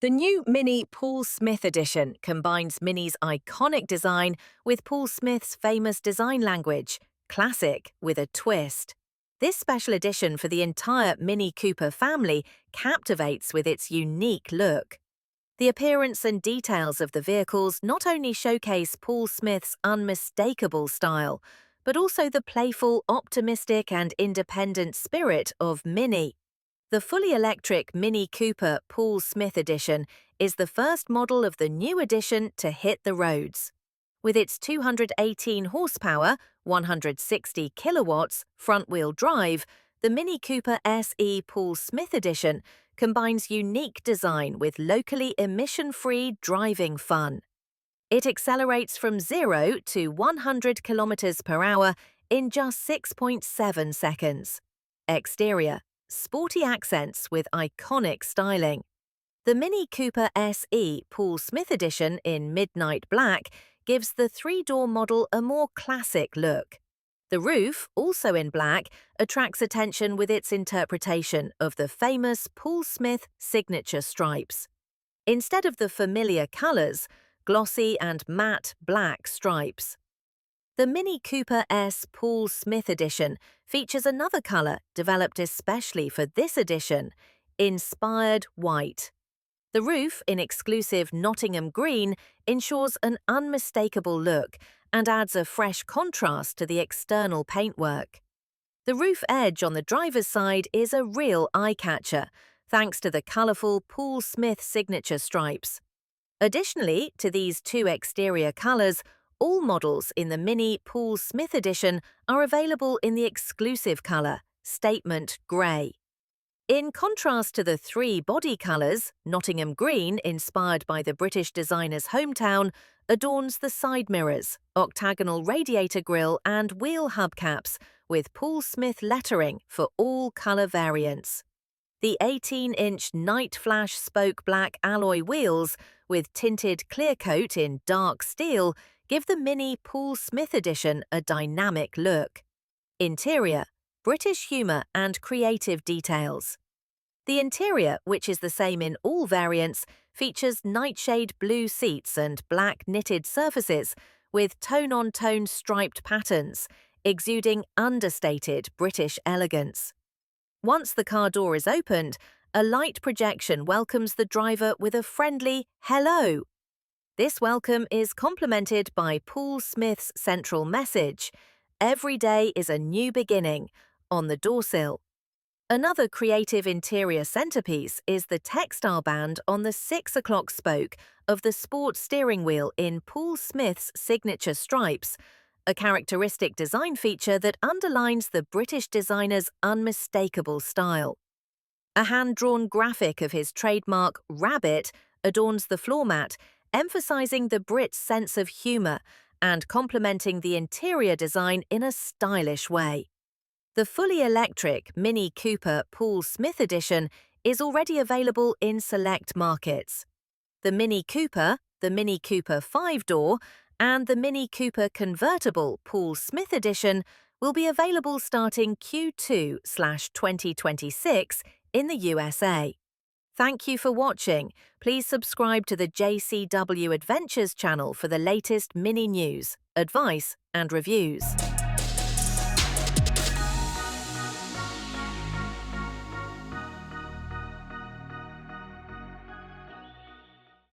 The new Mini Paul Smith edition combines Mini's iconic design with Paul Smith's famous design language, classic with a twist. This special edition for the entire Mini Cooper family captivates with its unique look. The appearance and details of the vehicles not only showcase Paul Smith's unmistakable style, but also the playful, optimistic and independent spirit of Mini. The fully electric Mini Cooper Paul Smith Edition is the first model of the new edition to hit the roads. With its 218 horsepower, 160 kilowatts, front-wheel drive, the Mini Cooper SE Paul Smith Edition combines unique design with locally emission-free driving fun. It accelerates from 0 to 100 kilometers per hour in just 6.7 seconds. Exterior: sporty accents with iconic styling. The Mini Cooper SE Paul Smith Edition in midnight black gives the three-door model a more classic look. The roof, also in black, attracts attention with its interpretation of the famous Paul Smith signature stripes. Instead of the familiar colors, glossy and matte black stripes. The Mini Cooper S Paul Smith Edition features another color developed especially for this edition, inspired white. The roof, in exclusive Nottingham green, ensures an unmistakable look and adds a fresh contrast to the external paintwork. The roof edge on the driver's side is a real eye-catcher, thanks to the colorful Paul Smith signature stripes. Additionally to these two exterior colors, all models in the Mini Paul Smith Edition are available in the exclusive color, Statement Grey. In contrast to the three body colors, Nottingham green, inspired by the British designer's hometown, adorns the side mirrors, octagonal radiator grille and wheel hubcaps with Paul Smith lettering for all color variants. The 18-inch Night Flash spoke black alloy wheels with tinted clear coat in dark steel give the Mini Paul Smith Edition a dynamic look. Interior: British humour and creative details. The interior, which is the same in all variants, features nightshade blue seats and black knitted surfaces with tone-on-tone striped patterns, exuding understated British elegance. Once the car door is opened, a light projection welcomes the driver with a friendly "hello." This welcome is complemented by Paul Smith's central message, "Every day is a new beginning," on the doorsill. Another creative interior centerpiece is the textile band on the 6 o'clock spoke of the sport steering wheel in Paul Smith's signature stripes, a characteristic design feature that underlines the British designer's unmistakable style. A hand-drawn graphic of his trademark rabbit adorns the floor mat, emphasizing the Brit's sense of humor and complementing the interior design in a stylish way. The fully electric Mini Cooper Paul Smith Edition is already available in select markets. The Mini Cooper, the Mini Cooper 5-door, and the Mini Cooper Convertible Paul Smith Edition will be available starting Q2/2026 in the USA. Thank you for watching. Please subscribe to the JCW Adventures channel for the latest Mini news, advice, and reviews.